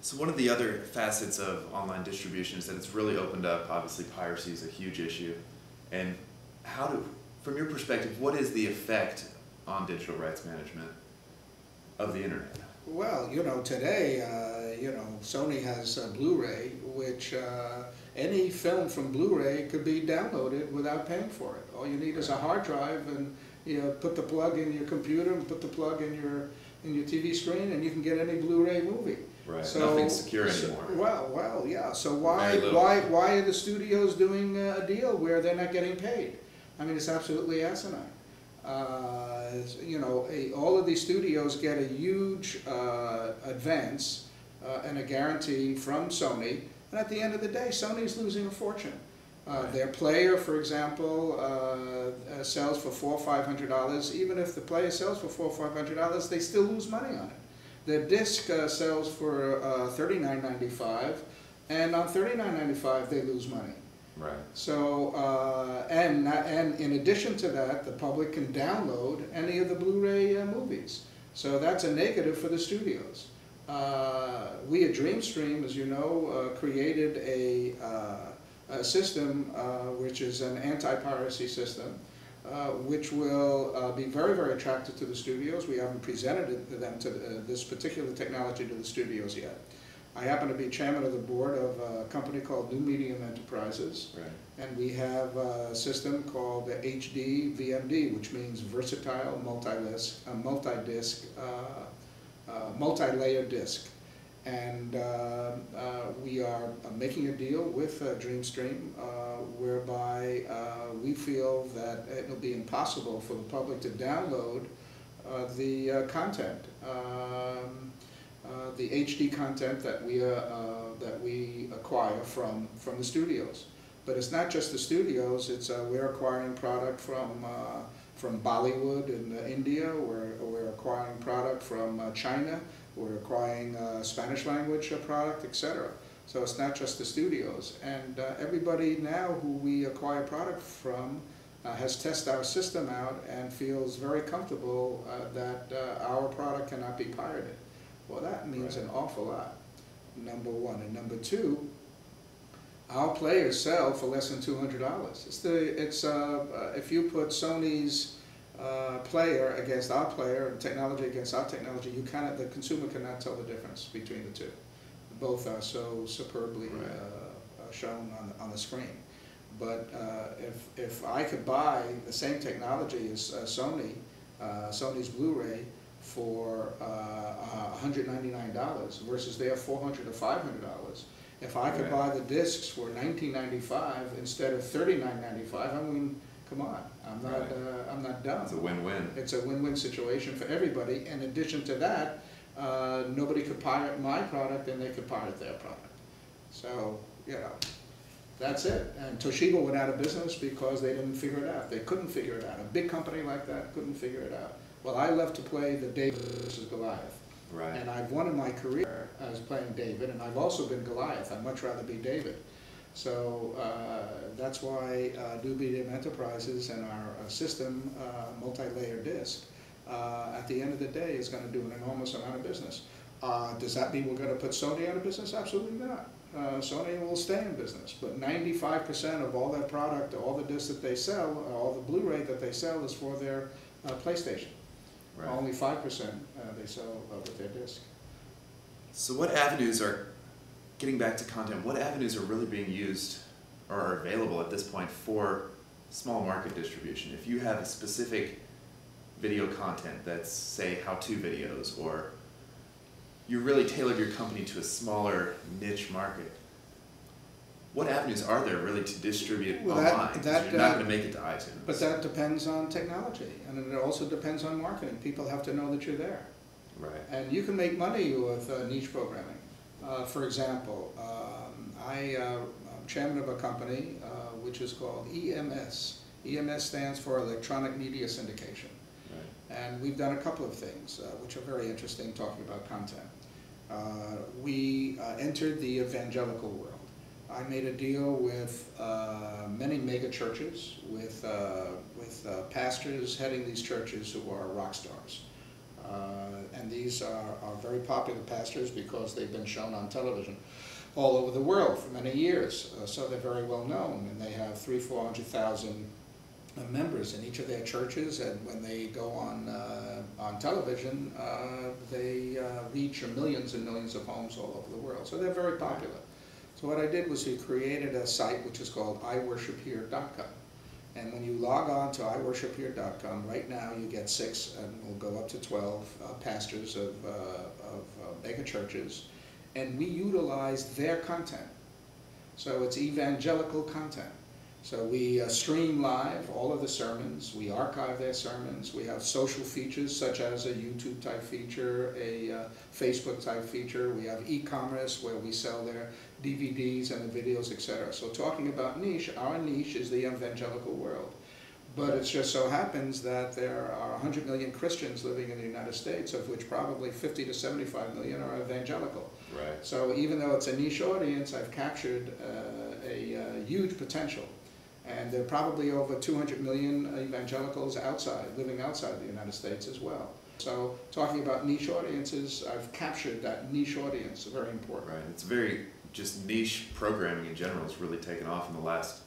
So one of the other facets of online distribution is that it's really opened up, obviously piracy is a huge issue. And from your perspective, what is the effect on digital rights management of the internet? Well, today, Sony has Blu-ray, which any film from Blu-ray could be downloaded without paying for it. All you need is a hard drive, and put the plug in your computer and put the plug in your TV screen, and you can get any Blu-ray movie. Right. So, nothing's secure anymore. Well, yeah. So why are the studios doing a deal where they're not getting paid? I mean, it's absolutely asinine. All of these studios get a huge advance and a guarantee from Sony, and at the end of the day, Sony's losing a fortune. Their player, for example, sells for $400 or $500. Even if the player sells for $400 or $500, they still lose money on it. The disc sells for $39.95, and on $39.95 they lose money. Right. So, and in addition to that, the public can download any of the Blu-ray movies. So that's a negative for the studios. We at DreamStream, as you know, created a system which is an anti-piracy system, which will be very, very attractive to the studios. We haven't presented it to them, this particular technology, to the studios yet. I happen to be chairman of the board of a company called New Medium Enterprises, right. And we have a system called the HD VMD, which means versatile multi-disc, multi-layer disc. And we are making a deal with DreamStream whereby we feel that it will be impossible for the public to download the content. The HD content that we acquire from the studios, but it's not just the studios. It's we're acquiring product from Bollywood in India. We're acquiring product from China. We're acquiring Spanish language product, etc. So it's not just the studios, and everybody now who we acquire product from has tested our system out and feels very comfortable that our product cannot be pirated. Well, that means an awful lot, number one. And number two, our players sell for less than $200. If you put Sony's player against our player and technology against our technology, the consumer cannot tell the difference between the two. Both are so superbly shown on the screen. But if I could buy the same technology as Sony's Blu-ray for $199 versus their $400 or $500. If I could buy the discs for $19.95 instead of $39.95, I mean, come on, I'm not dumb. It's a win-win. It's a win-win situation for everybody. In addition to that, nobody could pirate my product, and they could pirate their product. So that's it. And Toshiba went out of business because they didn't figure it out. They couldn't figure it out. A big company like that couldn't figure it out. Well, I love to play the David versus Goliath. Right. And I've won in my career as playing David, and I've also been Goliath. I'd much rather be David. So that's why New Medium Enterprises and our system, multi-layer disc, at the end of the day is going to do an enormous amount of business. Does that mean we're going to put Sony out of business? Absolutely not. Sony will stay in business, but 95% of all their product, all the discs that they sell, all the Blu-ray that they sell is for their PlayStation. Right. Only 5% they sell with their disc. So what avenues getting back to content, what avenues are really being used or are available at this point for small market distribution? If you have a specific video content that's, say, how-to videos, or you really tailored your company to a smaller niche market, what avenues are there really to distribute online? You're not going to make it to iTunes. But that depends on technology, and it also depends on marketing. People have to know that you're there. Right. And you can make money with niche programming. For example, I'm chairman of a company which is called EMS. EMS stands for Electronic Media Syndication. Right. And we've done a couple of things which are very interesting talking about content. We entered the evangelical world. I made a deal with many mega churches, with pastors heading these churches who are rock stars. And these are very popular pastors because they've been shown on television all over the world for many years. So they're very well known, and they have 300,000–400,000 members in each of their churches, and when they go on television, they reach millions and millions of homes all over the world. So they're very popular. So what I did was we created a site which is called iworshiphere.com. And when you log on to iworshiphere.com, right now you get 6, and we'll go up to 12 pastors of mega churches, and we utilize their content. So it's evangelical content. So we stream live all of the sermons, we archive their sermons, we have social features such as a YouTube type feature, a Facebook type feature, we have e-commerce where we sell their DVDs and the videos, etc. So talking about niche, our niche is the evangelical world. But it just so happens that there are 100 million Christians living in the United States, of which probably 50 to 75 million are evangelical. Right. So even though it's a niche audience, I've captured a huge potential. And there are probably over 200 million evangelicals living outside the United States as well. So talking about niche audiences, I've captured that niche audience, very important. Right, it's very, just niche programming in general has really taken off in the last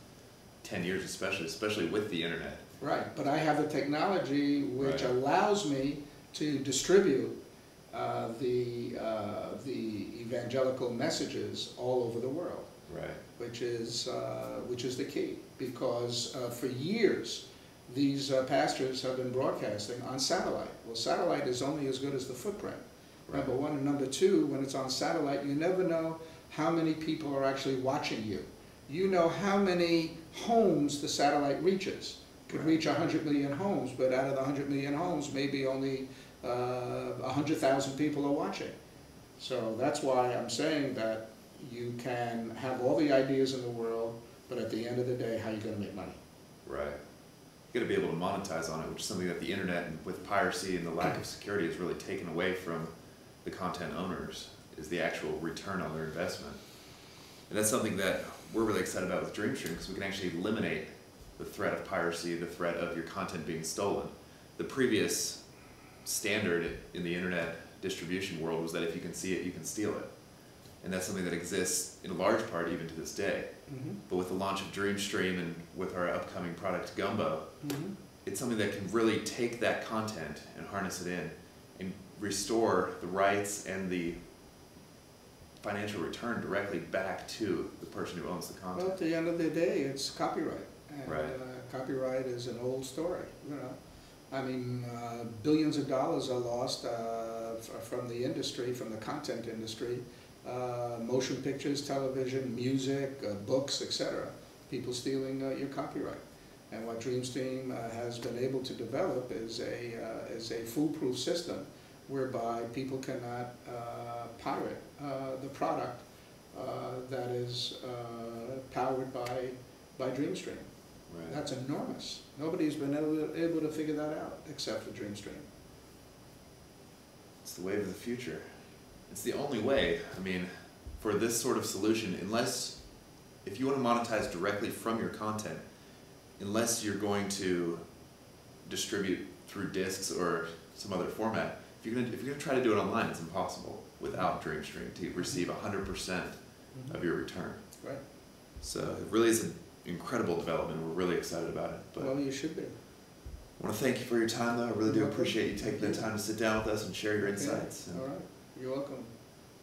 10 years especially with the internet. Right, but I have the technology which right. allows me to distribute the evangelical messages all over the world. Right. Which is the key, because for years these pastors have been broadcasting on satellite. Well, satellite is only as good as the footprint. Right. Number one, and number two, when it's on satellite, you never know how many people are actually watching you. You know how many homes the satellite reaches. It could right. reach 100 million homes, but out of the 100 million homes, maybe only 100,000 people are watching. So that's why I'm saying that you can have all the ideas in the world, but at the end of the day, how are you going to make money? Right. You got to be able to monetize on it, which is something that the internet, and with piracy and the lack of security, has really taken away from the content owners, is the actual return on their investment. And that's something that we're really excited about with DreamStream, because we can actually eliminate the threat of piracy, the threat of your content being stolen. The previous standard in the internet distribution world was that if you can see it, you can steal it. And that's something that exists in large part even to this day. Mm-hmm. But with the launch of DreamStream and with our upcoming product Gum.bo, mm-hmm. it's something that can really take that content and harness it in and restore the rights and the financial return directly back to the person who owns the content. Well, at the end of the day, it's copyright. And, right. Copyright is an old story, you know. I mean, billions of dollars are lost from the industry, from the content industry. Motion pictures, television, music, books, etc. People stealing your copyright. And what DreamStream has been able to develop is a foolproof system whereby people cannot pirate the product that is powered by DreamStream. Right. That's enormous. Nobody's been able to figure that out except for DreamStream. It's the wave of the future. It's the only way, I mean, for this sort of solution, if you want to monetize directly from your content, unless you're going to distribute through discs or some other format, if you're going to try to do it online, it's impossible without DreamStream to receive 100% mm-hmm. of your return. Right. So it really is an incredible development. We're really excited about it. But well, you should be. I want to thank you for your time, though. I really do appreciate you taking the time to sit down with us and share your insights. All right. You're welcome.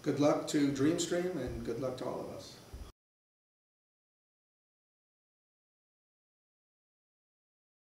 Good luck to DreamStream and good luck to all of us.